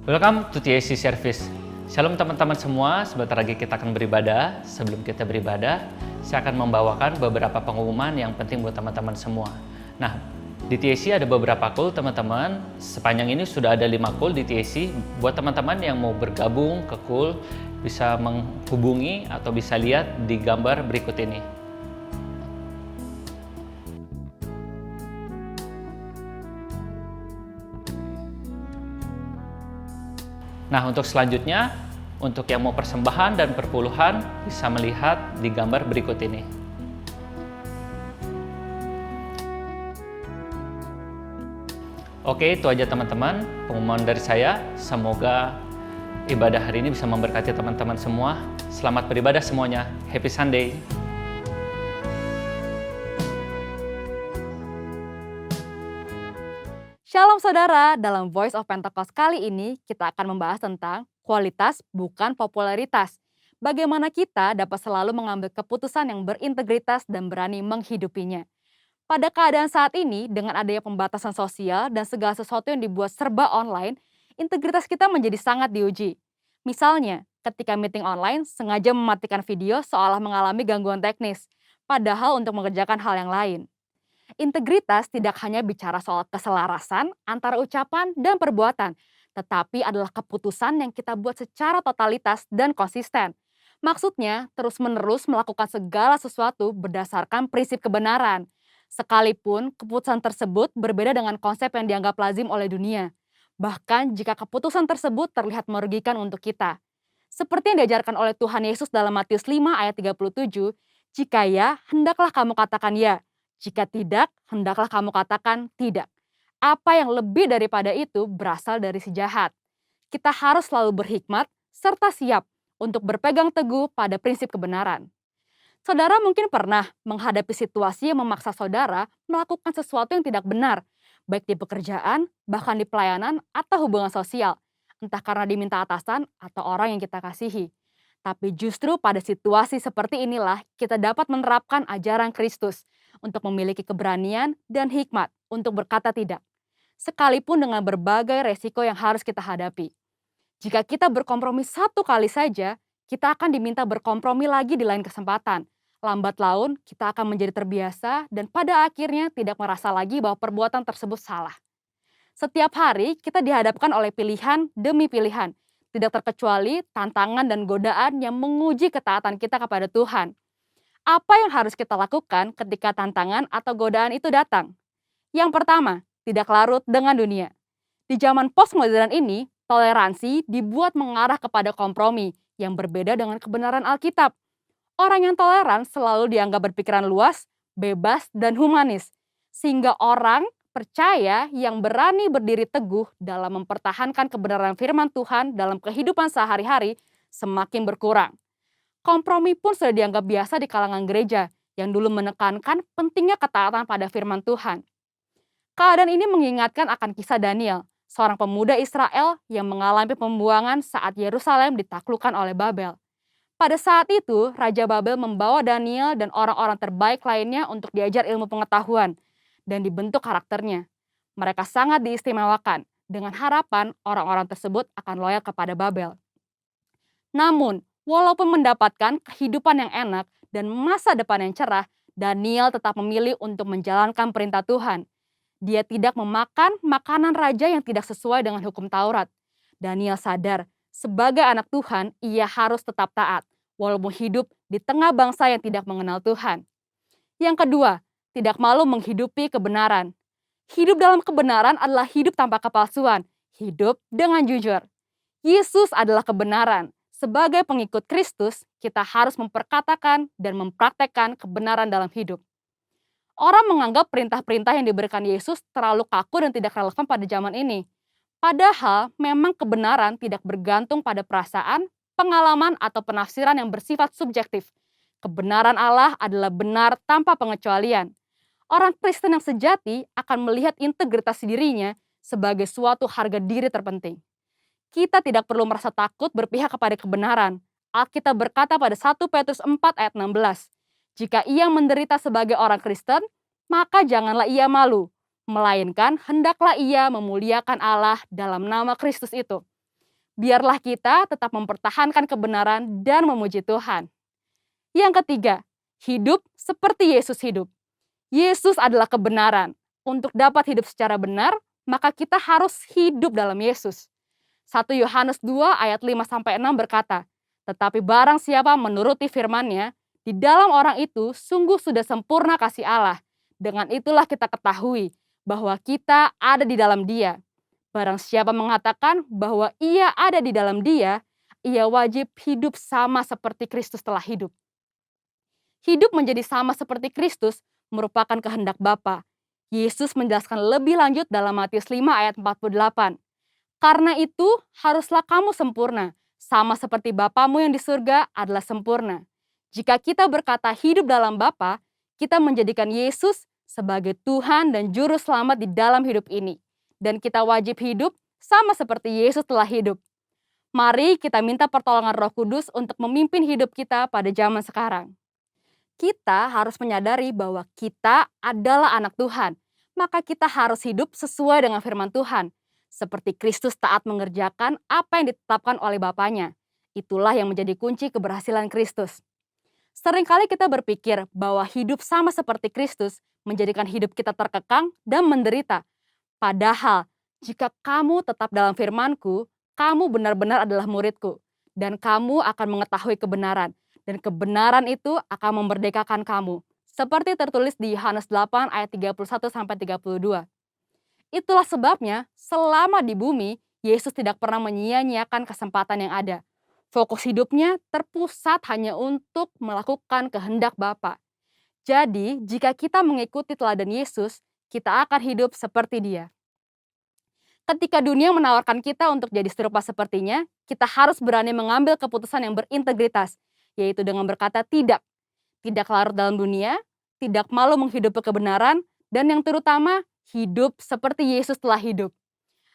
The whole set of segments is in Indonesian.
Welcome to TAC Service. Shalom teman-teman semua, sebentar lagi kita akan beribadah. Sebelum kita beribadah, saya akan membawakan beberapa pengumuman yang penting buat teman-teman semua. Nah, di TAC ada beberapa call teman-teman. Sepanjang ini sudah ada 5 call di TAC. Buat teman-teman yang mau bergabung ke call, bisa menghubungi atau bisa lihat di gambar berikut ini. Nah, untuk selanjutnya, untuk yang mau persembahan dan perpuluhan, bisa melihat di gambar berikut ini. Oke, itu aja teman-teman, pengumuman dari saya. Semoga ibadah hari ini bisa memberkati teman-teman semua. Selamat beribadah semuanya. Happy Sunday. Shalom saudara, dalam Voice of Pentecost kali ini kita akan membahas tentang kualitas bukan popularitas. Bagaimana kita dapat selalu mengambil keputusan yang berintegritas dan berani menghidupinya. Pada keadaan saat ini, dengan adanya pembatasan sosial dan segala sesuatu yang dibuat serba online, integritas kita menjadi sangat diuji. Misalnya, ketika meeting online sengaja mematikan video seolah mengalami gangguan teknis, padahal untuk mengerjakan hal yang lain. Integritas tidak hanya bicara soal keselarasan antara ucapan dan perbuatan, tetapi adalah keputusan yang kita buat secara totalitas dan konsisten. Maksudnya, terus-menerus melakukan segala sesuatu berdasarkan prinsip kebenaran. Sekalipun keputusan tersebut berbeda dengan konsep yang dianggap lazim oleh dunia. Bahkan jika keputusan tersebut terlihat merugikan untuk kita. Seperti yang diajarkan oleh Tuhan Yesus dalam Matius 5 ayat 37, jika ya, hendaklah kamu katakan ya. Jika tidak, hendaklah kamu katakan tidak. Apa yang lebih daripada itu berasal dari si jahat. Kita harus selalu berhikmat serta siap untuk berpegang teguh pada prinsip kebenaran. Saudara mungkin pernah menghadapi situasi yang memaksa saudara melakukan sesuatu yang tidak benar, baik di pekerjaan, bahkan di pelayanan atau hubungan sosial, entah karena diminta atasan atau orang yang kita kasihi. Tapi justru pada situasi seperti inilah kita dapat menerapkan ajaran Kristus untuk memiliki keberanian dan hikmat untuk berkata tidak, sekalipun dengan berbagai resiko yang harus kita hadapi. Jika kita berkompromi satu kali saja, kita akan diminta berkompromi lagi di lain kesempatan. Lambat laun, kita akan menjadi terbiasa dan pada akhirnya tidak merasa lagi bahwa perbuatan tersebut salah. Setiap hari, kita dihadapkan oleh pilihan demi pilihan, tidak terkecuali tantangan dan godaan yang menguji ketaatan kita kepada Tuhan. Apa yang harus kita lakukan ketika tantangan atau godaan itu datang? Yang pertama, tidak larut dengan dunia. Di zaman postmodern ini, toleransi dibuat mengarah kepada kompromi yang berbeda dengan kebenaran Alkitab. Orang yang toleran selalu dianggap berpikiran luas, bebas, dan humanis. Sehingga orang percaya yang berani berdiri teguh dalam mempertahankan kebenaran firman Tuhan dalam kehidupan sehari-hari semakin berkurang. Kompromi pun sudah dianggap biasa di kalangan gereja yang dulu menekankan pentingnya ketaatan pada firman Tuhan. Keadaan ini mengingatkan akan kisah Daniel, seorang pemuda Israel yang mengalami pembuangan saat Yerusalem ditaklukkan oleh Babel. Pada saat itu, Raja Babel membawa Daniel dan orang-orang terbaik lainnya untuk diajar ilmu pengetahuan dan dibentuk karakternya. Mereka sangat diistimewakan dengan harapan orang-orang tersebut akan loyal kepada Babel. Namun, walaupun mendapatkan kehidupan yang enak dan masa depan yang cerah, Daniel tetap memilih untuk menjalankan perintah Tuhan. Dia tidak memakan makanan raja yang tidak sesuai dengan hukum Taurat. Daniel sadar, sebagai anak Tuhan, ia harus tetap taat, walaupun hidup di tengah bangsa yang tidak mengenal Tuhan. Yang kedua, tidak malu menghidupi kebenaran. Hidup dalam kebenaran adalah hidup tanpa kepalsuan, hidup dengan jujur. Yesus adalah kebenaran. Sebagai pengikut Kristus, kita harus memperkatakan dan mempraktekkan kebenaran dalam hidup. Orang menganggap perintah-perintah yang diberikan Yesus terlalu kaku dan tidak relevan pada zaman ini. Padahal, memang kebenaran tidak bergantung pada perasaan, pengalaman, atau penafsiran yang bersifat subjektif. Kebenaran Allah adalah benar tanpa pengecualian. Orang Kristen yang sejati akan melihat integritas dirinya sebagai suatu harga diri terpenting. Kita tidak perlu merasa takut berpihak kepada kebenaran. Alkitab berkata pada 1 Petrus 4 ayat 16, jika ia menderita sebagai orang Kristen, maka janganlah ia malu, melainkan hendaklah ia memuliakan Allah dalam nama Kristus itu. Biarlah kita tetap mempertahankan kebenaran dan memuji Tuhan. Yang ketiga, hidup seperti Yesus hidup. Yesus adalah kebenaran. Untuk dapat hidup secara benar, maka kita harus hidup dalam Yesus. 1 Yohanes 2 ayat 5-6 berkata, "Tetapi barang siapa menuruti firman-Nya, di dalam orang itu sungguh sudah sempurna kasih Allah. Dengan itulah kita ketahui bahwa kita ada di dalam Dia. Barang siapa mengatakan bahwa ia ada di dalam Dia, ia wajib hidup sama seperti Kristus telah hidup." Hidup menjadi sama seperti Kristus merupakan kehendak Bapa. Yesus menjelaskan lebih lanjut dalam Matius 5 ayat 48. "Karena itu haruslah kamu sempurna, sama seperti Bapamu yang di surga adalah sempurna." Jika kita berkata hidup dalam Bapa, kita menjadikan Yesus sebagai Tuhan dan Juru Selamat di dalam hidup ini. Dan kita wajib hidup sama seperti Yesus telah hidup. Mari kita minta pertolongan Roh Kudus untuk memimpin hidup kita pada zaman sekarang. Kita harus menyadari bahwa kita adalah anak Tuhan, maka kita harus hidup sesuai dengan firman Tuhan. Seperti Kristus taat mengerjakan apa yang ditetapkan oleh Bapanya. Itulah yang menjadi kunci keberhasilan Kristus. Seringkali kita berpikir bahwa hidup sama seperti Kristus menjadikan hidup kita terkekang dan menderita. Padahal, jika kamu tetap dalam firman-Ku, kamu benar-benar adalah murid-Ku, dan kamu akan mengetahui kebenaran, dan kebenaran itu akan memerdekakan kamu. Seperti tertulis di Yohanes 8 ayat 31-32. Itulah sebabnya, selama di bumi, Yesus tidak pernah menyia-nyiakan kesempatan yang ada. Fokus hidupnya terpusat hanya untuk melakukan kehendak Bapa. Jadi, jika kita mengikuti teladan Yesus, kita akan hidup seperti Dia. Ketika dunia menawarkan kita untuk jadi serupa sepertinya, kita harus berani mengambil keputusan yang berintegritas, yaitu dengan berkata tidak. Tidak larut dalam dunia, tidak malu menghidupi kebenaran, dan yang terutama, hidup seperti Yesus telah hidup.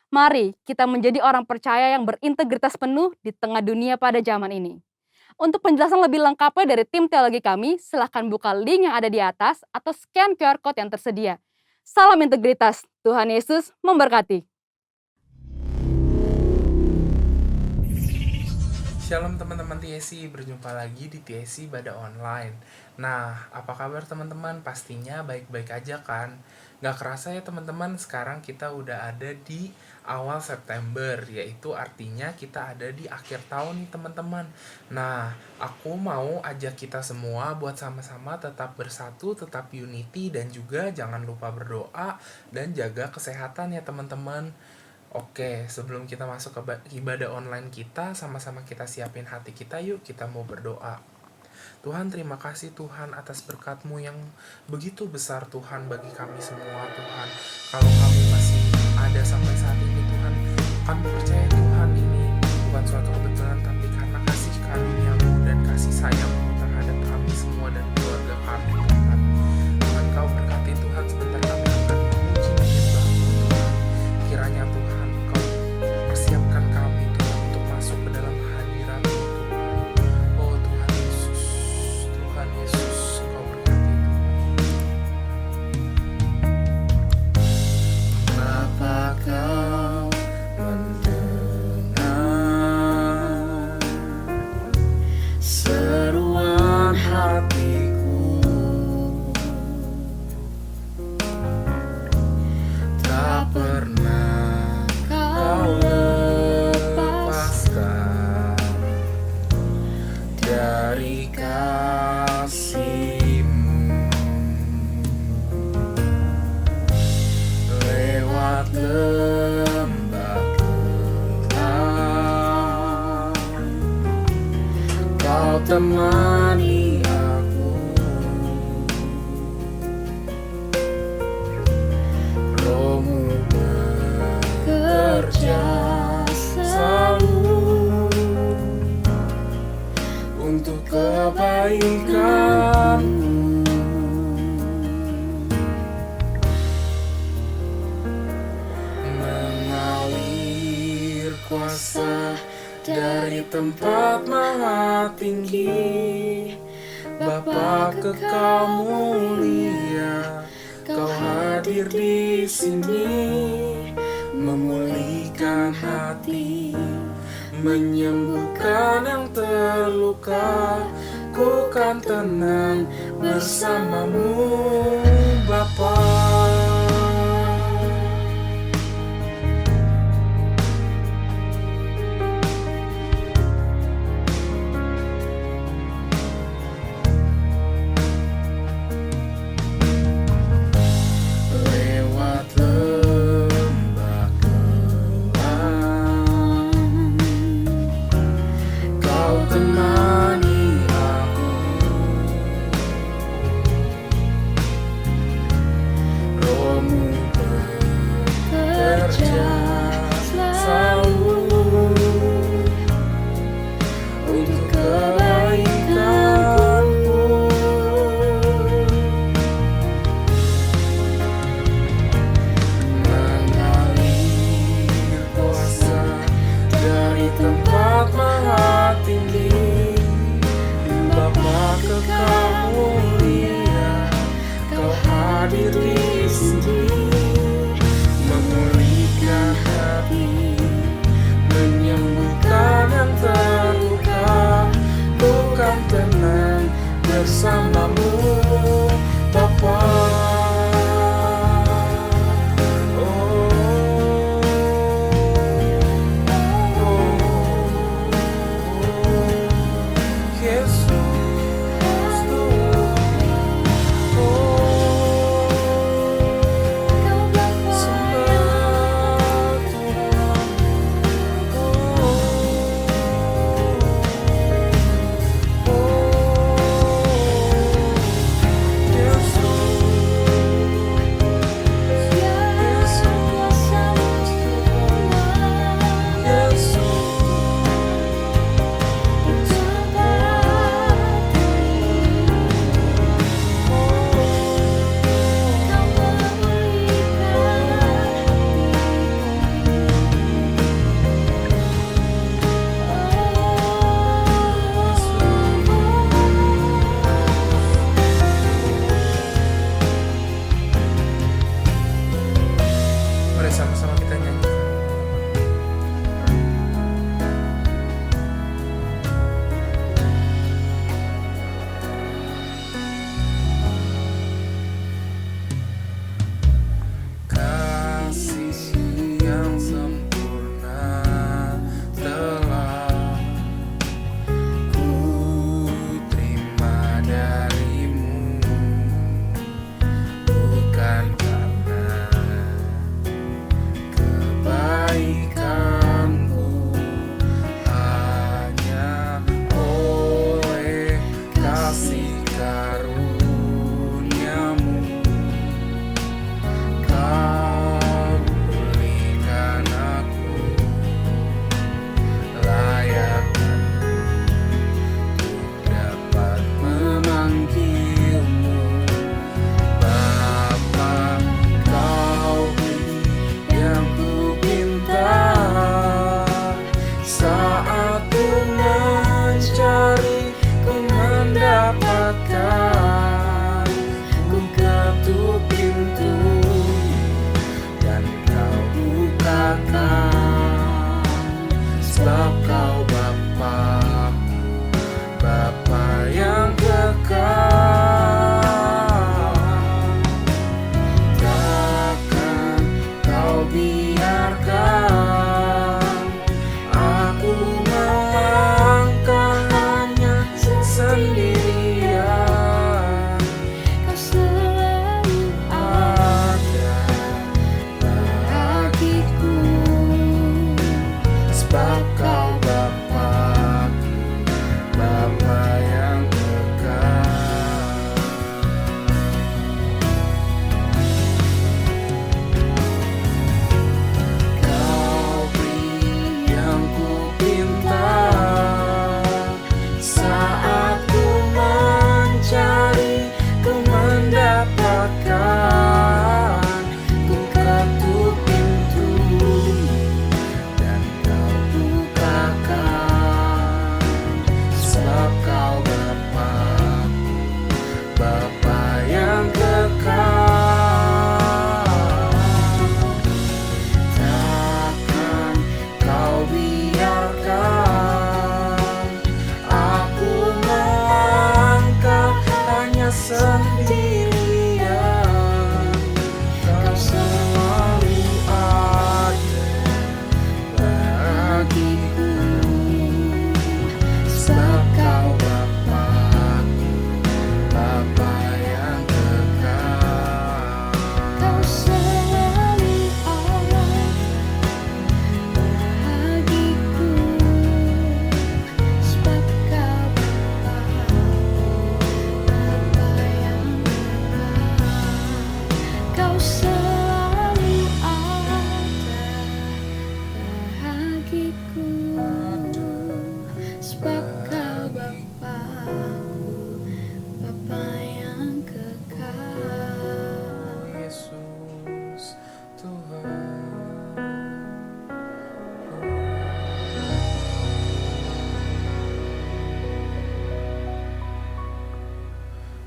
Mari kita menjadi orang percaya yang berintegritas penuh di tengah dunia pada zaman ini. Untuk penjelasan lebih lengkapnya dari tim teologi kami, silahkan buka link yang ada di atas atau scan QR Code yang tersedia. Salam integritas, Tuhan Yesus memberkati. Shalom teman-teman TSI, berjumpa lagi di TSI Ibadah Online. Nah, apa kabar teman-teman? Pastinya baik-baik aja kan? Gak kerasa ya teman-teman, sekarang kita udah ada di awal September, yaitu artinya kita ada di akhir tahun nih teman-teman. Nah, aku mau ajak kita semua buat sama-sama tetap bersatu, tetap unity, dan juga jangan lupa berdoa dan jaga kesehatan ya teman-teman. Oke, sebelum kita masuk ke ibadah online kita, sama-sama kita siapin hati kita yuk, kita mau berdoa. Tuhan, terima kasih Tuhan atas berkat-Mu yang begitu besar Tuhan bagi kami semua Tuhan. Kalau kami masih ada sampai saat ini Tuhan, kami percaya Tuhan ini bukan suatu kebetulan, tapi karena kasih karunia-Mu dan kasih sayang-Mu terhadap kami semua dan keluarga kami Tuhan. Tuhan, Kau berkati Tuhan, sebentar kami akan memuji dan menyembah-Mu Tuhan. Kiranya Tuhan Kau persiapkan kami Tuhan untuk masuk ke dalam hadirat-Mu Tuhan. Oh Tuhan Yesus, Tuhan Yesus, Kau berkati Tuhan. Apakah mendengar seruan hatiku? Tak pernah Kau lepaskan dari kasih-Mu. Lewat lembah gelap, Kau temani aku. Roh-Mu bekerja selalu untuk kebaikan-Mu. Mengalir kuasa dari tempat maha tinggi, Bapa kekal mulia, Kau hadir di sini, memulihkan hati, menyembuhkan yang terluka. Ku kan tenang bersamamu Bapa. Lewat lembah gelap, Kau temani aku. Rohmu bekerja selalu untuk kebaikanku. Mengalir kuasa dari tempat maha tinggi, Bapa kekal mulia, Kau hadir di sini, memulihkan hati, menyembuhkan yang terluka. Bukan tenang bersamamu Bapa. Mari sama-sama kita nyanyi. Kasih yang sempurna telah ku terima darimu, bukan karena kebaikanku, hanya oleh kasih karuniamu. Kau pulihkan aku, layak untuk dapat memanggilmu Bapa. Kau beri yang ku minta saat ku mencari, ku mendapatkan. Ku ketuk pintu dan Kau bukakan, sebab Kau Bapa-Ku, Bapa yang kekal. Takkan Kau biarkan aku melangkah hanya sendirian. Kau selalu ada bagiku.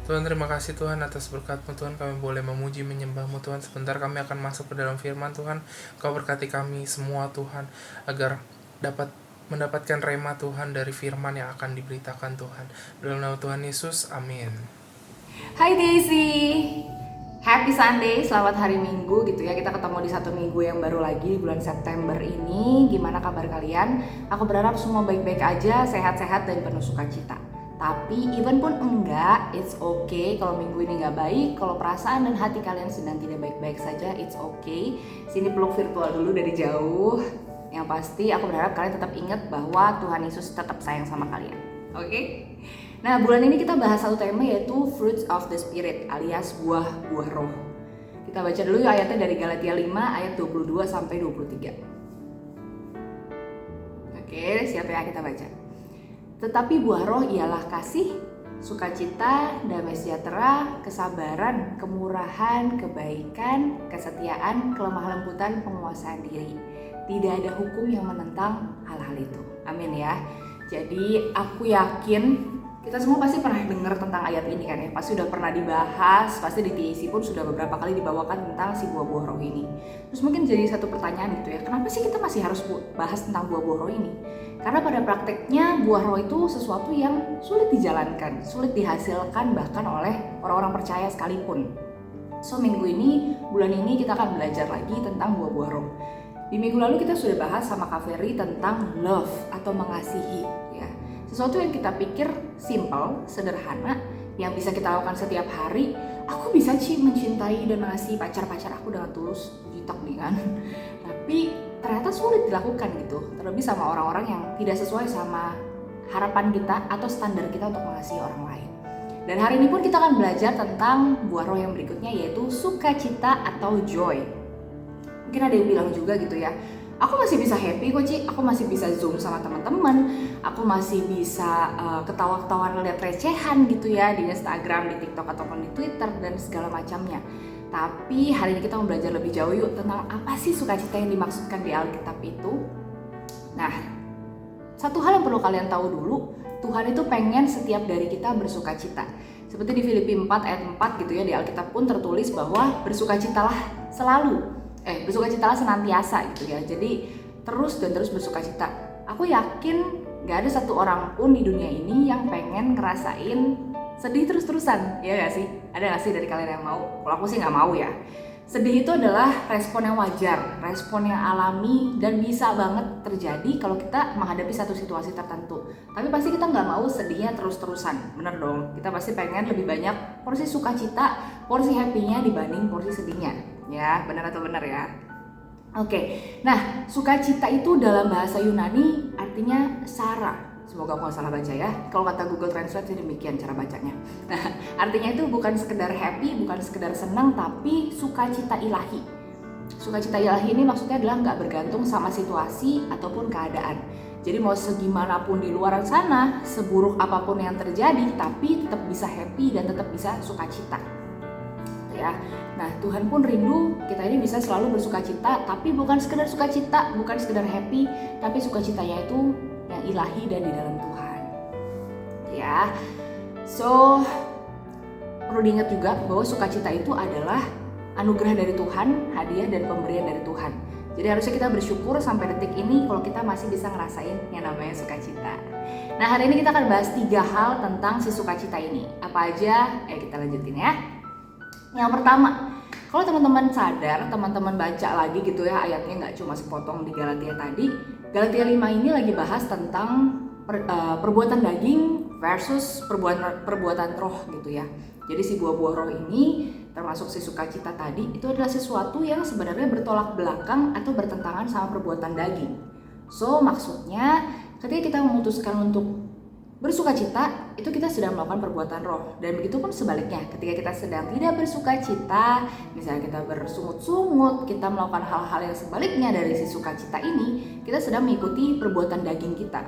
Tuhan, terima kasih Tuhan atas berkat-Mu Tuhan, kami boleh memuji menyembah-Mu Tuhan. Sebentar kami akan masuk ke dalam firman Tuhan. Kau berkati kami semua Tuhan, agar dapat mendapatkan rema Tuhan dari firman yang akan diberitakan Tuhan. Dalam nama Tuhan Yesus, amin. Hai Daisy, Happy Sunday, selamat hari Minggu gitu ya. Kita ketemu di satu minggu yang baru lagi di bulan September ini. Gimana kabar kalian? Aku berharap semua baik-baik aja, sehat-sehat dan penuh sukacita. Tapi even pun enggak, it's okay kalau minggu ini nggak baik. Kalau perasaan dan hati kalian sedang tidak baik-baik saja, it's okay. Sini peluk virtual dulu dari jauh. Yang pasti aku berharap kalian tetap ingat bahwa Tuhan Yesus tetap sayang sama kalian. Oke? Nah, bulan ini kita bahas satu tema yaitu Fruits of the Spirit alias buah-buah roh. Kita baca dulu yuk ayatnya dari Galatia 5 ayat 22 sampai 23. Oke, siapa yang kita baca? Tetapi buah roh ialah kasih, sukacita, damai sejahtera, kesabaran, kemurahan, kebaikan, kesetiaan, kelemah lembutan, penguasaan diri. Tidak ada hukum yang menentang hal-hal itu. Amin ya. Jadi aku yakin kita semua pasti pernah dengar tentang ayat ini kan ya. Pasti udah pernah dibahas, pasti di TAC pun sudah beberapa kali dibawakan tentang si buah-buah roh ini. Terus mungkin jadi satu pertanyaan gitu ya, kenapa sih kita masih harus bahas tentang buah-buah roh ini? Karena pada prakteknya buah roh itu sesuatu yang sulit dijalankan, sulit dihasilkan bahkan oleh orang-orang percaya sekalipun. So minggu ini, bulan ini kita akan belajar lagi tentang buah-buah roh. Di minggu lalu kita sudah bahas sama Kak Ferry tentang love atau mengasihi ya. Sesuatu yang kita pikir simple, sederhana, yang bisa kita lakukan setiap hari. Aku bisa sih mencintai dan mengasihi pacar-pacar aku dengan tulus, jitak nih kan. Tapi ternyata sulit dilakukan gitu, terlebih sama orang-orang yang tidak sesuai sama harapan kita atau standar kita untuk mengasihi orang lain. Dan hari ini pun kita akan belajar tentang buah roh yang berikutnya yaitu sukacita atau joy. Mungkin ada yang bilang juga gitu ya, aku masih bisa happy kok Ci, aku masih bisa zoom sama teman-teman, aku masih bisa ketawa-ketawa ngeliat recehan gitu ya di Instagram, di TikTok ataupun di Twitter dan segala macamnya. Tapi hari ini kita mau belajar lebih jauh yuk tentang apa sih sukacita yang dimaksudkan di Alkitab itu. Nah, satu hal yang perlu kalian tahu dulu, Tuhan itu pengen setiap dari kita bersukacita. Seperti di Filipi 4 ayat 4 gitu ya, di Alkitab pun tertulis bahwa bersukacitalah selalu. Bersukacitalah senantiasa gitu ya. Jadi terus dan terus bersukacita. Aku yakin gak ada satu orang pun di dunia ini yang pengen ngerasain sedih terus-terusan, ya gak sih? Ada gak sih dari kalian yang mau? Kalau aku sih gak mau ya. Sedih itu adalah respon yang wajar, respon yang alami dan bisa banget terjadi kalau kita menghadapi satu situasi tertentu. Tapi pasti kita gak mau sedihnya terus-terusan, bener dong? Kita pasti pengen lebih banyak porsi sukacita, porsi happy-nya dibanding porsi sedihnya. Ya, benar atau benar ya? Oke, nah sukacita itu dalam bahasa Yunani artinya sara. Semoga aku gak salah baca ya. Kalau kata Google Translate sih demikian cara bacanya. Nah, artinya itu bukan sekedar happy, bukan sekedar senang, tapi sukacita ilahi. Sukacita ilahi ini maksudnya adalah gak bergantung sama situasi ataupun keadaan. Jadi mau segimanapun di luar sana, seburuk apapun yang terjadi, tapi tetap bisa happy dan tetap bisa sukacita. Ya. Nah, Tuhan pun rindu kita ini bisa selalu bersukacita, tapi bukan sekedar sukacita, bukan sekedar happy, tapi sukacitanya itu yang ilahi dan di dalam Tuhan. Ya. So, perlu diingat juga bahwa sukacita itu adalah anugerah dari Tuhan, hadiah dan pemberian dari Tuhan. Jadi harusnya kita bersyukur sampai detik ini kalau kita masih bisa ngerasain yang namanya sukacita. Nah, hari ini kita akan bahas 3 hal tentang si sukacita ini. Apa aja? Kita lanjutin ya. Yang pertama, kalau teman-teman sadar, teman-teman baca lagi gitu ya ayatnya, nggak cuma sepotong di Galatia tadi. Galatia 5 ini lagi bahas tentang perbuatan daging versus perbuatan roh gitu ya. Jadi si buah-buah roh ini termasuk si sukacita tadi itu adalah sesuatu yang sebenarnya bertolak belakang atau bertentangan sama perbuatan daging. So maksudnya ketika kita memutuskan untuk bersukacita, itu kita sedang melakukan perbuatan roh. Dan begitu pun sebaliknya, ketika kita sedang tidak bersukacita, misalnya kita bersungut-sungut, kita melakukan hal-hal yang sebaliknya dari si sukacita ini, kita sedang mengikuti perbuatan daging kita.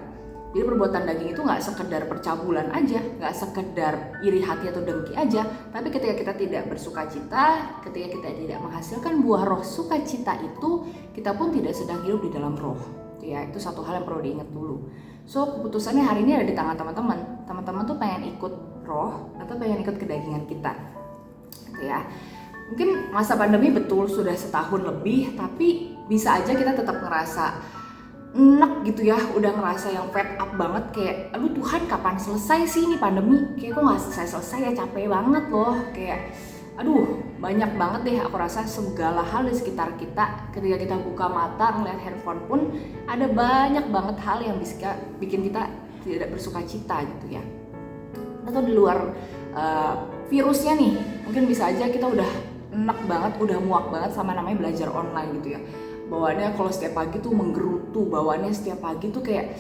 Jadi perbuatan daging itu gak sekedar percabulan aja, gak sekedar iri hati atau dengki aja, tapi ketika kita tidak bersukacita, ketika kita tidak menghasilkan buah roh sukacita itu, kita pun tidak sedang hidup di dalam roh. Ya, itu satu hal yang perlu diingat dulu. So keputusannya hari ini ada di tangan teman-teman. Teman-teman tuh pengen ikut roh atau pengen ikut kedagingan kita, gitu ya. Mungkin masa pandemi betul sudah setahun lebih, tapi bisa aja kita tetap ngerasa enak gitu ya, udah ngerasa yang fed up banget, kayak aduh Tuhan kapan selesai sih ini pandemi, kayak kok nggak selesai ya, capek banget loh, kayak aduh banyak banget deh aku rasa segala hal di sekitar kita. Ketika kita buka mata ngeliat handphone pun ada banyak banget hal yang bisa bikin kita tidak bersuka cita gitu ya. Atau di luar virusnya nih, mungkin bisa aja kita udah enak banget, udah muak banget sama namanya belajar online gitu ya. Bawaannya kalau setiap pagi tuh menggerutu, bawaannya setiap pagi tuh kayak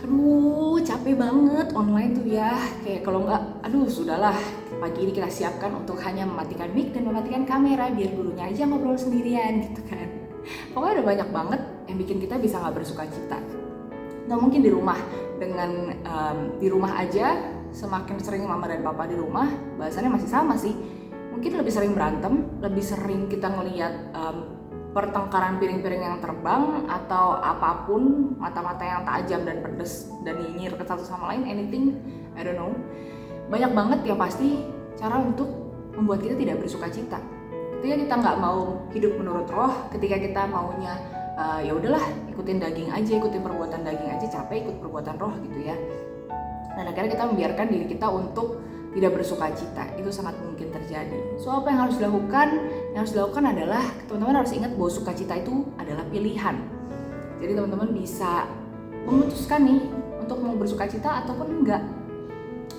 aduh capek banget online tuh ya. Kayak kalau nggak, aduh sudahlah pagi ini kita siapkan untuk hanya mematikan mic dan mematikan kamera biar gurunya aja ngobrol sendirian gitu kan. Pokoknya ada banyak banget yang bikin kita bisa nggak bersuka cita. Atau mungkin di rumah, dengan di rumah aja semakin sering mama dan papa di rumah, bahasannya masih sama sih. Mungkin lebih sering berantem, lebih sering kita ngelihat pertengkaran piring-piring yang terbang atau apapun, mata-mata yang tajam dan pedes dan nyinyir ke satu sama lain, anything, I don't know. Banyak banget yang pasti cara untuk membuat kita tidak bersuka cita. Ketika kita nggak mau hidup menurut roh, ketika kita maunya ya udahlah ikutin daging aja, ikutin perbuatan daging aja, capek ikut perbuatan roh gitu ya. Dan akhirnya kita membiarkan diri kita untuk tidak bersuka cita. Itu sangat mungkin terjadi. So apa yang harus dilakukan? Yang harus dilakukan adalah teman-teman harus ingat bahwa sukacita itu adalah pilihan. Jadi teman-teman bisa memutuskan nih untuk mau bersuka cita ataupun enggak.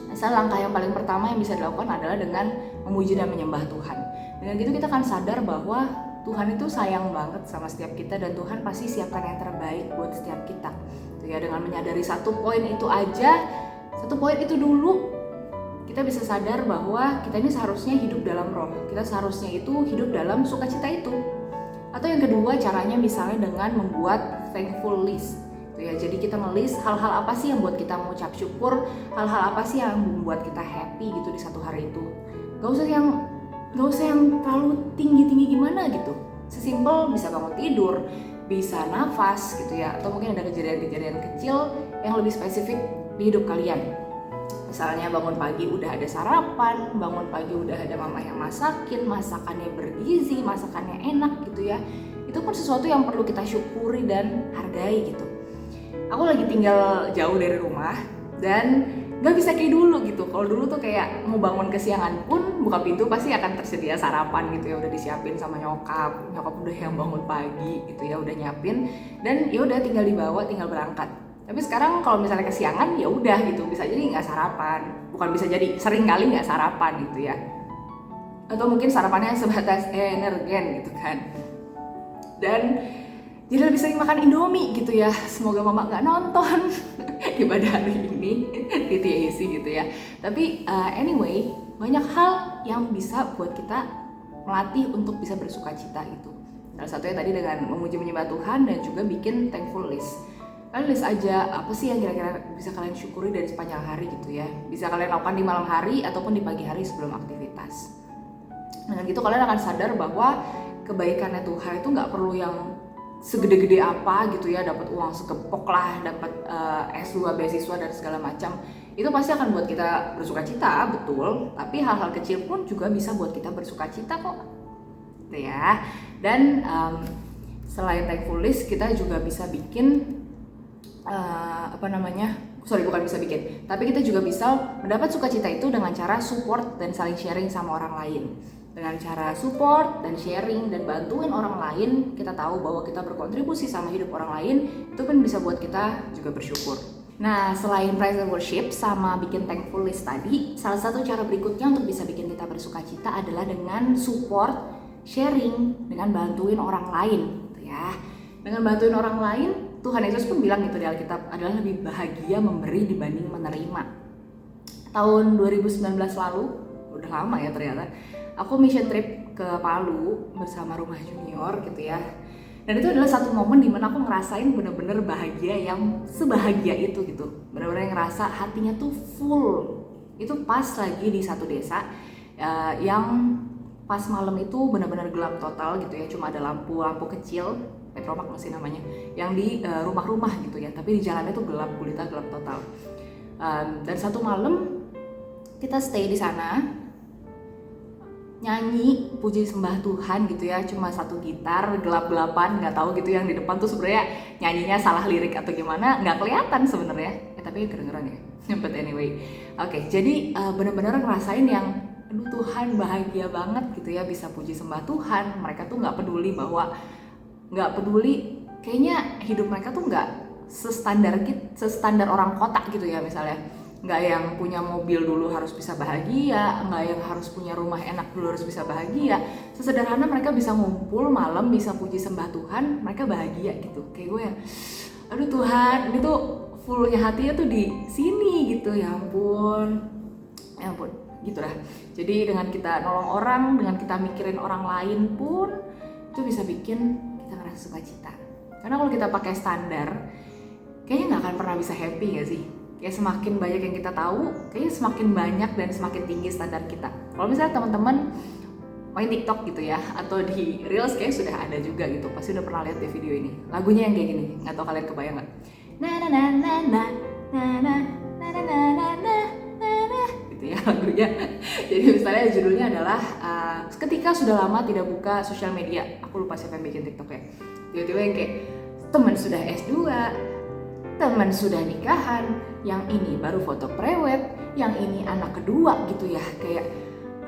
Asal langkah yang paling pertama yang bisa dilakukan adalah dengan memuji dan menyembah Tuhan. Dengan gitu kita akan sadar bahwa Tuhan itu sayang banget sama setiap kita dan Tuhan pasti siapkan yang terbaik buat setiap kita. Jadi ya, dengan menyadari satu poin itu aja, satu poin itu dulu, kita bisa sadar bahwa kita ini seharusnya hidup dalam roh. Kita seharusnya itu hidup dalam sukacita itu. Atau yang kedua caranya misalnya dengan membuat thankful list. Ya, jadi kita nge-list hal-hal apa sih yang buat kita mengucap syukur, hal-hal apa sih yang membuat kita happy gitu di satu hari itu. Gak usah yang terlalu tinggi-tinggi gimana gitu. Sesimpel bisa bangun tidur, bisa nafas gitu ya. Atau mungkin ada kejadian-kejadian kecil yang lebih spesifik di hidup kalian. Misalnya bangun pagi udah ada sarapan, bangun pagi udah ada mama yang masakin, masakannya bergizi, masakannya enak gitu ya. Itu pun sesuatu yang perlu kita syukuri dan hargai gitu. Aku lagi tinggal jauh dari rumah dan gak bisa kayak dulu gitu. Kalau dulu tuh kayak mau bangun kesiangan pun buka pintu pasti akan tersedia sarapan gitu ya, udah disiapin sama nyokap udah yang bangun pagi gitu ya, udah nyiapin dan ya udah tinggal dibawa, tinggal berangkat. Tapi sekarang kalau misalnya kesiangan ya udah gitu, bisa jadi nggak sarapan, bukan bisa jadi sering kali nggak sarapan gitu ya, atau mungkin sarapannya sebatas energen gitu kan, dan jadi lebih sering makan Indomie gitu ya. Semoga mama nggak nonton ibadah hari ini di TAC gitu ya. Tapi anyway, banyak hal yang bisa buat kita melatih untuk bisa bersuka cita itu. Salah satunya tadi dengan memuji menyembah Tuhan dan juga bikin thankful list. Kalian list aja apa sih yang kira-kira bisa kalian syukuri dari sepanjang hari gitu ya. Bisa kalian lakukan di malam hari ataupun di pagi hari sebelum aktivitas. Dengan gitu kalian akan sadar bahwa kebaikannya Tuhan itu nggak perlu yang segede-gede apa gitu ya, dapat uang segepok lah, dapat S2 beasiswa dan segala macam. Itu pasti akan buat kita bersuka cita, betul. Tapi hal-hal kecil pun juga bisa buat kita bersuka cita kok. Gitu ya. Dan selain thankful list, kita juga bisa bikin tapi kita juga bisa mendapat sukacita itu dengan cara support dan saling sharing sama orang lain. Dengan cara support dan sharing dan bantuin orang lain, kita tahu bahwa kita berkontribusi sama hidup orang lain, itu kan bisa buat kita juga bersyukur. Nah, selain praise and worship sama bikin thankful list tadi, salah satu cara berikutnya untuk bisa bikin kita bersukacita adalah dengan support, sharing, dengan bantuin orang lain gitu ya. Dengan bantuin orang lain, Tuhan Yesus pun bilang gitu di Alkitab, adalah lebih bahagia memberi dibanding menerima. Tahun 2019 lalu, udah lama ya ternyata, aku mission trip ke Palu bersama Rumah Junior gitu ya. Dan itu adalah satu momen dimana aku ngerasain bener-bener bahagia yang sebahagia itu gitu. Bener-bener ngerasa hatinya tuh full. Itu pas lagi di satu desa yang pas malam itu bener-bener gelap total gitu ya. Cuma ada lampu kecil Petromak masih namanya, yang di rumah-rumah gitu ya, tapi di jalannya tuh gelap gulita, gelap total. Dan satu malam kita stay di sana, nyanyi puji sembah Tuhan gitu ya, cuma satu gitar, gelap-gelapan, nggak tahu gitu yang di depan tuh sebenarnya nyanyinya salah lirik atau gimana, nggak kelihatan sebenarnya, tapi kedengeran ya. But anyway, oke, jadi benar-benar ngerasain yang aduh Tuhan bahagia banget gitu ya, bisa puji sembah Tuhan. Mereka tuh nggak peduli kayaknya hidup mereka tuh nggak sestandar orang kota gitu ya, misalnya nggak yang punya mobil dulu harus bisa bahagia, nggak yang harus punya rumah enak dulu harus bisa bahagia. Sesederhana mereka bisa ngumpul malam, bisa puji sembah Tuhan, mereka bahagia gitu. Kayak gue yang aduh Tuhan, ini tuh fullnya hatinya tuh di sini gitu, ya ampun gitu dah. Jadi dengan kita nolong orang, dengan kita mikirin orang lain pun itu bisa bikin kita ngerasa sukacita. Karena kalau kita pakai standar, kayaknya nggak akan pernah bisa happy nggak sih? Kayak semakin banyak yang kita tahu, kayaknya semakin banyak dan semakin tinggi standar kita. Kalau misalnya teman-teman main TikTok gitu ya, atau di Reels kayaknya sudah ada juga gitu, pasti udah pernah lihat di video ini. Lagunya yang kayak gini, nggak tahu kalian kebayang nggak? Na na na na na na na na na na na na gitu ya lagunya. Jadi misalnya judulnya adalah ketika sudah lama tidak buka sosial media. Aku lupa siapa yang bikin TikTok ya. Tiba-tiba yang kayak teman sudah S2, teman sudah nikahan, yang ini baru foto prewed, yang ini anak kedua gitu ya. Kayak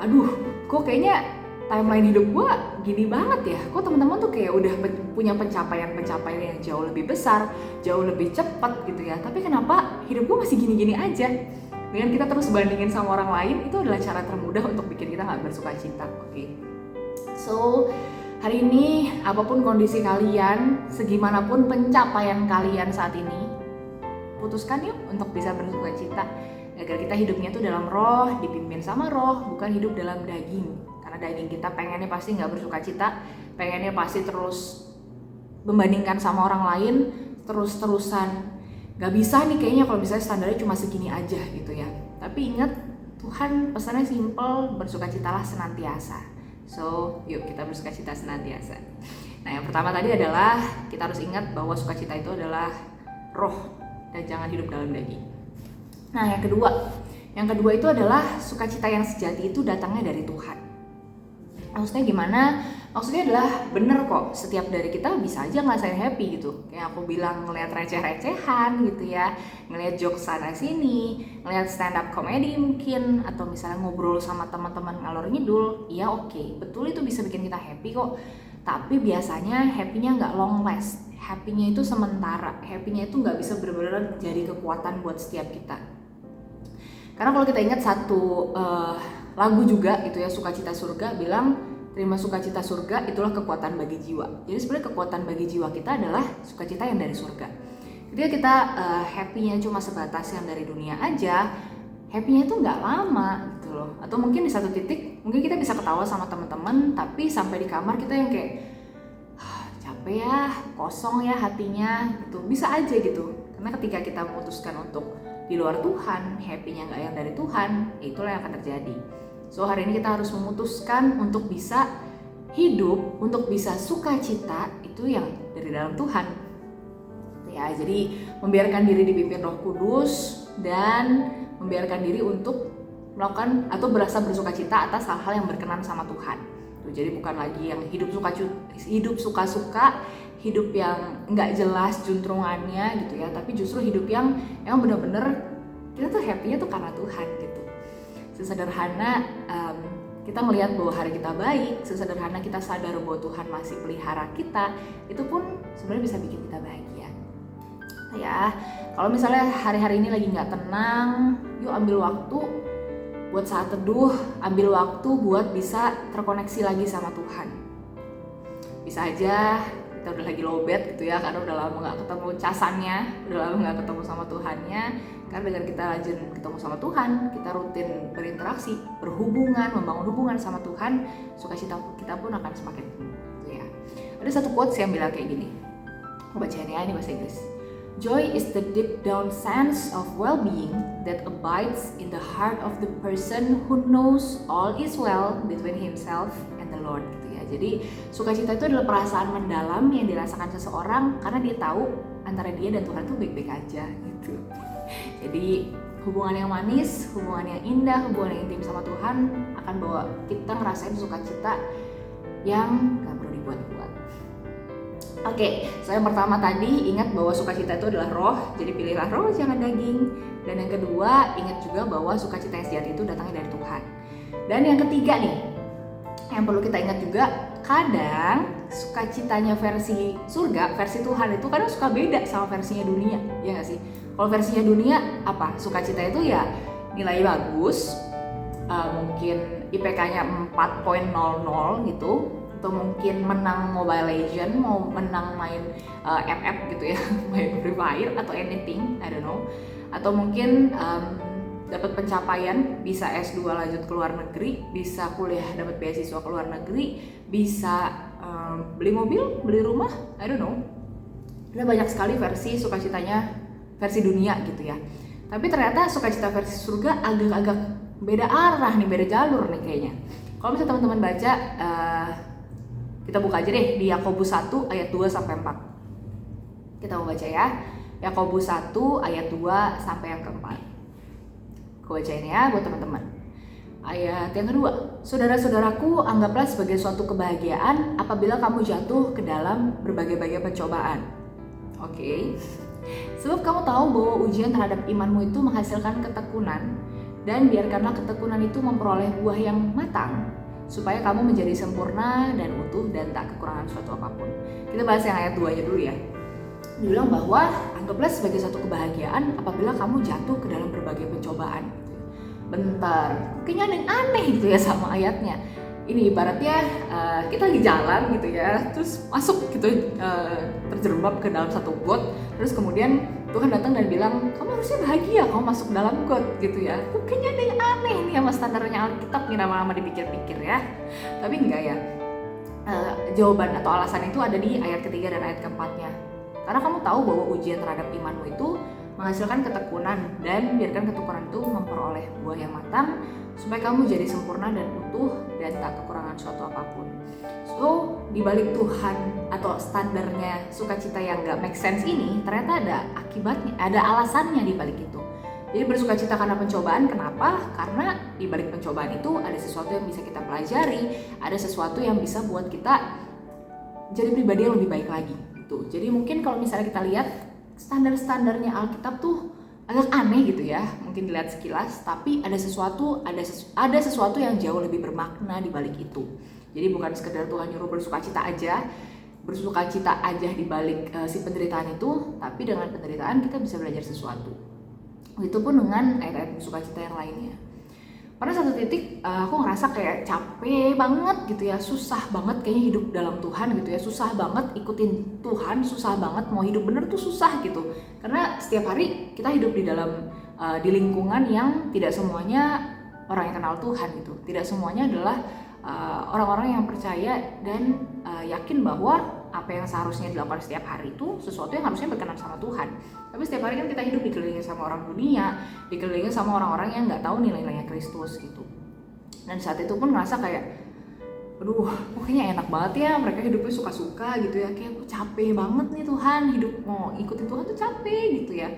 aduh, kok kayaknya timeline hidup gue gini banget ya. Kok teman-teman tuh kayak udah punya pencapaian yang jauh lebih besar, jauh lebih cepat gitu ya. Tapi kenapa hidup gue masih gini-gini aja? Dengan kita terus bandingin sama orang lain, itu adalah cara termudah untuk bikin kita nggak bersuka cita. Oke. So hari ini apapun kondisi kalian, segimanapun pencapaian kalian saat ini, putuskan yuk untuk bisa bersuka cita. Agar kita hidupnya tuh dalam roh, dipimpin sama roh, bukan hidup dalam daging. Karena daging kita pengennya pasti nggak bersuka cita, pengennya pasti terus membandingkan sama orang lain, terus-terusan. Gak bisa nih kayaknya kalau misalnya standarnya cuma segini aja gitu ya. Tapi ingat, Tuhan pesannya simple, bersukacitalah senantiasa. So, yuk kita bersukacita senantiasa. Nah, yang pertama tadi adalah kita harus ingat bahwa sukacita itu adalah roh dan jangan hidup dalam daging. Nah, yang kedua itu adalah sukacita yang sejati itu datangnya dari Tuhan. Maksudnya gimana? Maksudnya adalah bener kok, setiap dari kita bisa aja ngerasain happy gitu. Kayak aku bilang, ngeliat receh-recehan gitu ya, ngeliat jokes sana sini, ngeliat stand up comedy mungkin, atau misalnya ngobrol sama teman-teman ngalor ngidul. Iya oke, betul itu bisa bikin kita happy kok. Tapi biasanya happy-nya nggak long last, happy-nya itu sementara, happy-nya itu nggak bisa benar-benar jadi kekuatan buat setiap kita. Karena kalau kita ingat satu lagu juga gitu ya, Sukacita Surga bilang, terima sukacita surga, itulah kekuatan bagi jiwa. Jadi sebenarnya kekuatan bagi jiwa kita adalah sukacita yang dari surga. Ketika kita happy-nya cuma sebatas yang dari dunia aja, happy-nya itu nggak lama gitu loh. Atau mungkin di satu titik, mungkin kita bisa ketawa sama teman-teman, tapi sampai di kamar kita yang kayak capek ya, kosong ya hatinya gitu. Bisa aja gitu. Karena ketika kita memutuskan untuk di luar Tuhan, happy-nya nggak yang dari Tuhan, itulah yang akan terjadi. So hari ini kita harus memutuskan untuk bisa hidup, untuk bisa sukacita itu yang dari dalam Tuhan. Ya, jadi membiarkan diri dipimpin Roh Kudus dan membiarkan diri untuk melakukan atau berasa bersukacita atas hal-hal yang berkenan sama Tuhan. Jadi bukan lagi yang hidup suka-suka, hidup yang nggak jelas juntrungannya gitu ya, tapi justru hidup yang benar-benar kita tuh happy-nya tuh karena Tuhan gitu. Sesederhana kita melihat bahwa hari kita baik, sesederhana kita sadar bahwa Tuhan masih pelihara kita, itu pun sebenarnya bisa bikin kita bahagia. Ya, kalau misalnya hari-hari ini lagi nggak tenang, yuk ambil waktu buat saat teduh, ambil waktu buat bisa terkoneksi lagi sama Tuhan. Bisa aja kita udah lagi lowbat gitu ya, karena udah lama nggak ketemu casannya, udah lama nggak ketemu sama Tuhannya. Karena dengan kita rajin ketemu sama Tuhan, kita rutin berinteraksi, berhubungan, membangun hubungan sama Tuhan, sukacita kita pun akan semakin penuh. Ya. Ada satu quotes yang bilang kayak gini, aku bacain ya, ini bahasa Inggris. Joy is the deep down sense of well-being that abides in the heart of the person who knows all is well between himself and the Lord. Gitu ya. Jadi sukacita itu adalah perasaan mendalam yang dirasakan seseorang karena dia tahu antara dia dan Tuhan itu baik-baik aja gitu. Jadi hubungan yang manis, hubungan yang indah, hubungan yang intim sama Tuhan akan bawa kita ngerasain sukacita yang gak perlu dibuat-buat. Oke, so yang pertama tadi ingat bahwa sukacita itu adalah roh, jadi pilihlah roh jangan daging. Dan yang kedua, ingat juga bahwa sukacita yang sejati itu datangnya dari Tuhan. Dan yang ketiga nih, yang perlu kita ingat juga, kadang sukacitanya versi surga, versi Tuhan itu kadang suka beda sama versinya dunia, ya nggak sih? Kalau versinya dunia apa? Sukacita itu ya nilai bagus, mungkin IPK-nya 4.00 gitu, atau mungkin menang Mobile Legends, mau menang main FF gitu ya, main Free Fire atau anything, I don't know. Atau mungkin dapat pencapaian, bisa S2 lanjut ke luar negeri, bisa kuliah dapat beasiswa ke luar negeri, bisa beli mobil, beli rumah, I don't know. Ada banyak sekali versi sukacitanya versi dunia gitu ya. Tapi ternyata sukacita versi surga agak-agak beda arah nih, beda jalur nih kayaknya. Kalau misalnya teman-teman baca, kita buka aja deh di Yakobus 1 ayat 2 sampai 4. Kita mau baca ya. Yakobus 1 ayat 2 sampai yang keempat. Aku bacain ya buat teman-teman. Ayat yang kedua, saudara-saudaraku, anggaplah sebagai suatu kebahagiaan apabila kamu jatuh ke dalam berbagai-bagai pencobaan. Oke. Sebab kamu tahu bahwa ujian terhadap imanmu itu menghasilkan ketekunan, dan biarkanlah ketekunan itu memperoleh buah yang matang, supaya kamu menjadi sempurna dan utuh dan tak kekurangan suatu apapun. Kita bahas yang ayat 2-nya dulu ya. Dibilang bahwa anggaplah sebagai suatu kebahagiaan apabila kamu jatuh ke dalam berbagai pencobaan. Bentar, kayaknya ada yang aneh gitu ya sama ayatnya. Ini ibaratnya kita lagi jalan gitu ya, terus masuk gitu, terjerembab ke dalam satu got, terus kemudian Tuhan datang dan bilang, kamu harusnya bahagia, kamu masuk dalam got gitu ya. Kayaknya ada yang aneh nih sama standarnya Alkitab nih, lama-lama dipikir-pikir ya. Tapi enggak ya, jawaban atau alasan itu ada di ayat ketiga dan ayat keempatnya. Karena kamu tahu bahwa ujian terhadap imanmu itu menghasilkan ketekunan, dan biarkan ketekunan itu memperoleh buah yang matang, supaya kamu jadi sempurna dan utuh dan tak kekurangan suatu apapun. So, di balik Tuhan atau standarnya sukacita yang gak make sense ini, ternyata ada akibatnya, ada alasannya di balik itu. Jadi bersukacita karena pencobaan, kenapa? Karena di balik pencobaan itu ada sesuatu yang bisa kita pelajari, ada sesuatu yang bisa buat kita jadi pribadi yang lebih baik lagi. Gitu. Jadi mungkin kalau misalnya kita lihat standar-standarnya Alkitab tuh agak aneh gitu ya, mungkin dilihat sekilas, tapi ada sesuatu yang jauh lebih bermakna di balik itu. Jadi bukan sekedar Tuhan nyuruh bersukacita aja di balik si penderitaan itu, tapi dengan penderitaan kita bisa belajar sesuatu. Begitupun dengan ayat-ayat sukacita yang lainnya. Pada satu titik aku ngerasa kayak capek banget gitu ya, susah banget kayaknya hidup dalam Tuhan gitu ya, susah banget ikutin Tuhan, susah banget mau hidup bener tuh susah gitu. Karena setiap hari kita hidup di dalam di lingkungan yang tidak semuanya orang yang kenal Tuhan gitu, tidak semuanya adalah orang-orang yang percaya dan yakin bahwa apa yang seharusnya dilakukan setiap hari itu sesuatu yang harusnya berkenan sama Tuhan. Tapi setiap hari kan kita hidup dikelilingi sama orang dunia, dikelilingi sama orang-orang yang nggak tahu nilai-nilainya Kristus gitu. Dan saat itu pun ngerasa kayak, aduh, kayaknya enak banget ya mereka hidupnya suka-suka gitu ya. Kayak capek banget nih Tuhan, hidup mau ikutin Tuhan tuh capek gitu ya.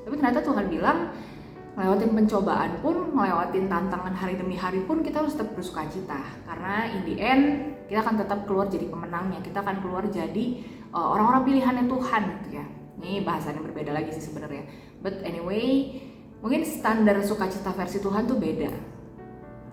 Tapi ternyata Tuhan bilang, ngelewatin pencobaan pun, ngelewatin tantangan hari demi hari pun kita harus tetap bersukacita. Karena in the end kita akan tetap keluar jadi pemenangnya, kita akan keluar jadi orang-orang pilihannya Tuhan gitu ya. Ini bahasannya berbeda lagi sih sebenarnya. But anyway, mungkin standar sukacita versi Tuhan tuh beda.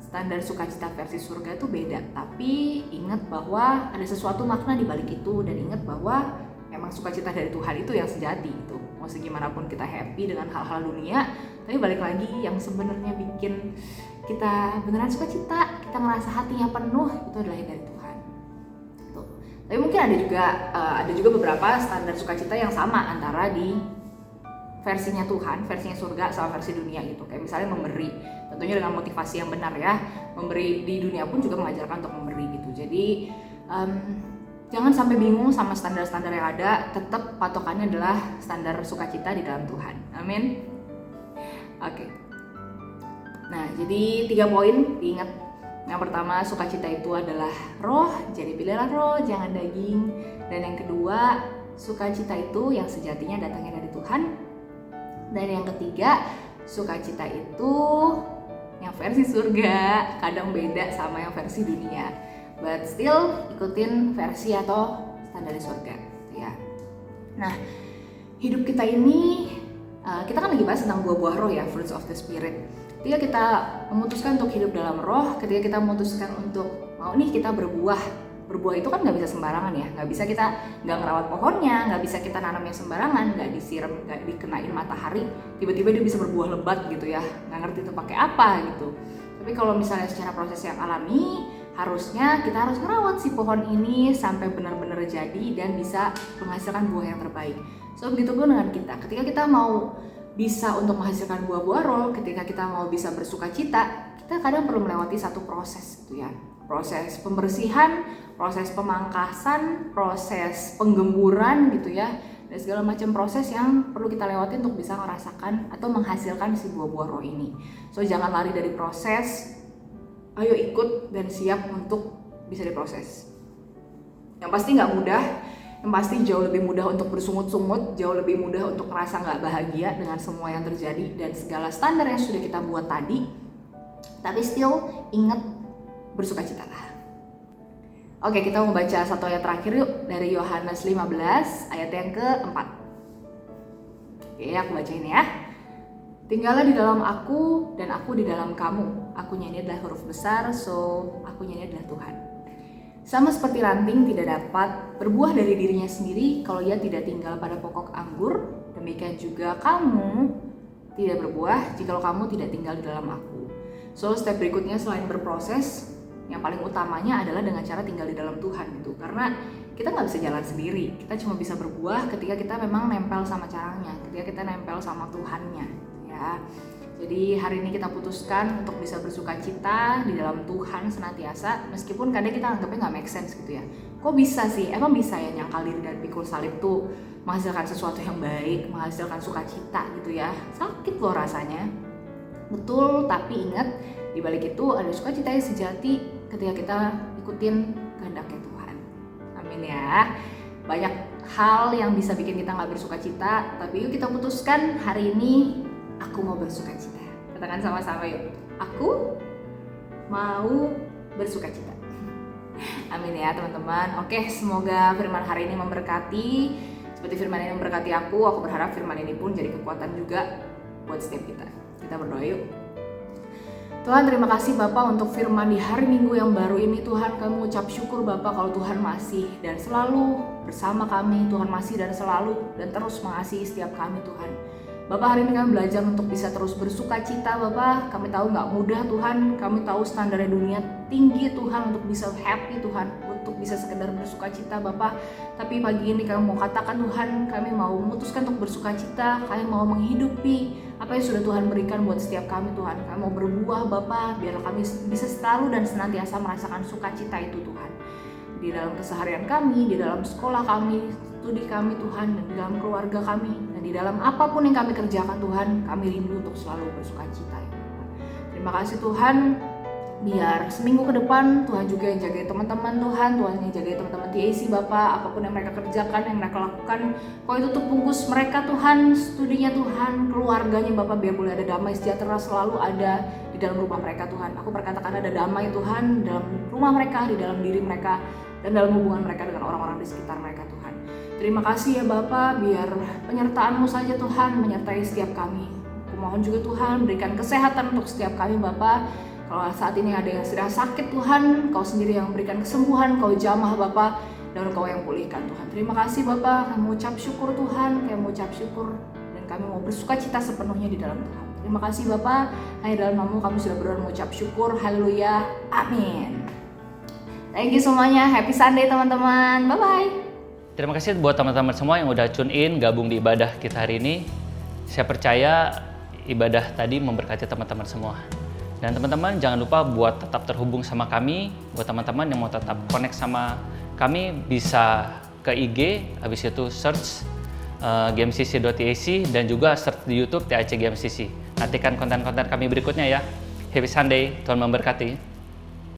Standar sukacita versi surga tuh beda. Tapi ingat bahwa ada sesuatu makna di balik itu, dan ingat bahwa emang sukacita dari Tuhan itu yang sejati itu. Mau segimanapun kita happy dengan hal-hal dunia, tapi balik lagi yang sebenarnya bikin kita beneran sukacita, kita ngerasa hatinya penuh, itu adalah dari Tuhan. Tuh. Tapi mungkin ada juga beberapa standar sukacita yang sama antara di versinya Tuhan, versinya surga sama versi dunia gitu. Kayak misalnya memberi, tentunya dengan motivasi yang benar ya. Memberi di dunia pun juga mengajarkan untuk memberi gitu. Jadi jangan sampai bingung sama standar-standar yang ada, tetap patokannya adalah standar sukacita di dalam Tuhan. Amin. Oke. Nah, jadi 3 poin diingat. Yang pertama, sukacita itu adalah roh, jadi pilihlah roh, jangan daging. Dan yang kedua, sukacita itu yang sejatinya datangnya dari Tuhan. Dan yang ketiga, sukacita itu yang versi surga, kadang beda sama yang versi dunia. But still ikutin versi atau standar surga, ya. Nah, hidup kita ini, kita kan lagi bahas tentang buah-buah roh ya, fruits of the spirit. Ketika kita memutuskan untuk hidup dalam roh, ketika kita memutuskan untuk mau nih kita berbuah itu kan nggak bisa sembarangan ya, nggak bisa kita nggak ngerawat pohonnya, nggak bisa kita nanamnya sembarangan, nggak disiram, nggak dikenain matahari, tiba-tiba dia bisa berbuah lebat gitu ya, nggak ngerti itu pakai apa gitu. Tapi kalau misalnya secara proses yang alami, harusnya kita harus ngerawat si pohon ini sampai benar-benar jadi dan bisa menghasilkan buah yang terbaik. So begitu pun dengan kita, ketika kita mau bisa untuk menghasilkan buah-buah roh, ketika kita mau bisa bersukacita, kita kadang perlu melewati satu proses gitu ya. Proses pembersihan, proses pemangkasan, proses penggemburan gitu ya. Dan segala macam proses yang perlu kita lewati untuk bisa merasakan atau menghasilkan si buah-buah roh ini. So jangan lari dari proses, ayo ikut dan siap untuk bisa diproses. Yang pasti nggak mudah, yang pasti jauh lebih mudah untuk bersungut-sungut, jauh lebih mudah untuk merasa nggak bahagia dengan semua yang terjadi dan segala standar yang sudah kita buat tadi. Tapi still ingat bersukacitalah. Oke, kita mau baca satu ayat terakhir yuk, dari Yohanes 15 ayat yang keempat. Oke, aku bacain ya. Tinggallah di dalam aku dan aku di dalam kamu. Akunya ini adalah huruf besar, so akunya ini adalah Tuhan. Sama seperti ranting tidak dapat berbuah dari dirinya sendiri kalau ia tidak tinggal pada pokok anggur, demikian juga kamu tidak berbuah jikalau kamu tidak tinggal di dalam aku. So step berikutnya selain berproses, yang paling utamanya adalah dengan cara tinggal di dalam Tuhan gitu. Karena kita nggak bisa jalan sendiri, kita cuma bisa berbuah ketika kita memang nempel sama caranya, ketika kita nempel sama Tuhannya ya. Jadi hari ini kita putuskan untuk bisa bersukacita di dalam Tuhan senantiasa, meskipun kadang kita anggapnya nggak make sense gitu ya. Kok bisa sih? Emang bisa ya nyangkal diri dan pikul salib tuh menghasilkan sesuatu yang baik, menghasilkan sukacita gitu ya. Sakit loh rasanya. Betul, tapi ingat di balik itu ada sukacita yang sejati ketika kita ikutin kehendaknya Tuhan. Amin ya. Banyak hal yang bisa bikin kita nggak bersukacita, tapi yuk kita putuskan hari ini aku mau bersukacita. Katakan sama-sama yuk. Aku mau bersukacita. Amin ya teman-teman. Oke, semoga firman hari ini memberkati. Seperti firman ini memberkati aku berharap firman ini pun jadi kekuatan juga buat setiap kita. Kita berdoa yuk. Tuhan, terima kasih Bapak untuk firman di hari Minggu yang baru ini. Tuhan, kami ucap syukur Bapak kalau Tuhan masih dan selalu bersama kami. Tuhan masih dan selalu dan terus mengasihi setiap kami Tuhan. Bapak, hari ini kami belajar untuk bisa terus bersukacita Bapak. Kami tahu gak mudah Tuhan, kami tahu standarnya dunia tinggi Tuhan untuk bisa happy Tuhan, untuk bisa sekedar bersukacita Bapak. Tapi pagi ini kami mau katakan Tuhan, kami mau memutuskan untuk bersukacita, kami mau menghidupi apa yang sudah Tuhan berikan buat setiap kami Tuhan. Kami mau berbuah Bapak, biar kami bisa selalu dan senantiasa merasakan sukacita itu Tuhan. Di dalam keseharian kami, di dalam sekolah kami, studi kami Tuhan, dan di dalam keluarga kami, dan di dalam apapun yang kami kerjakan Tuhan, kami rindu untuk selalu bersukacita ya Tuhan. Terima kasih Tuhan, biar seminggu ke depan Tuhan juga yang jaga teman-teman Tuhan yang jaga teman-teman TAC Bapak, apapun yang mereka kerjakan, yang mereka lakukan, kau itu tuh bungkus mereka Tuhan, studinya Tuhan, keluarganya Bapak, biar boleh ada damai sejahtera selalu ada di dalam rumah mereka Tuhan. Aku berkatakan ada damai Tuhan dalam rumah mereka, di dalam diri mereka, dan dalam hubungan mereka dengan orang-orang di sekitar mereka Tuhan. Terima kasih ya Bapak, biar penyertaan-Mu saja Tuhan menyertai setiap kami. Aku mohon juga Tuhan berikan kesehatan untuk setiap kami Bapak. Kalau saat ini ada yang sedang sakit Tuhan, Kau sendiri yang memberikan kesembuhan, Kau jamah Bapak, dan Kau yang pulihkan Tuhan. Terima kasih Bapak, kami mengucap syukur Tuhan, kami mengucap syukur, dan kami mau bersukacita sepenuhnya di dalam Tuhan. Terima kasih Bapak, hanya dalam nama-Mu kami sudah berdoa mengucap syukur, haleluya, amin. Thank you semuanya, happy Sunday teman-teman, bye-bye. Terima kasih buat teman-teman semua yang udah tune in, gabung di ibadah kita hari ini. Saya percaya ibadah tadi memberkati teman-teman semua. Dan teman-teman jangan lupa buat tetap terhubung sama kami. Buat teman-teman yang mau tetap connect sama kami, bisa ke IG, habis itu search gmcc.tac dan juga search di YouTube TAC GMCC. Nantikan konten-konten kami berikutnya ya. Happy Sunday, Tuhan memberkati.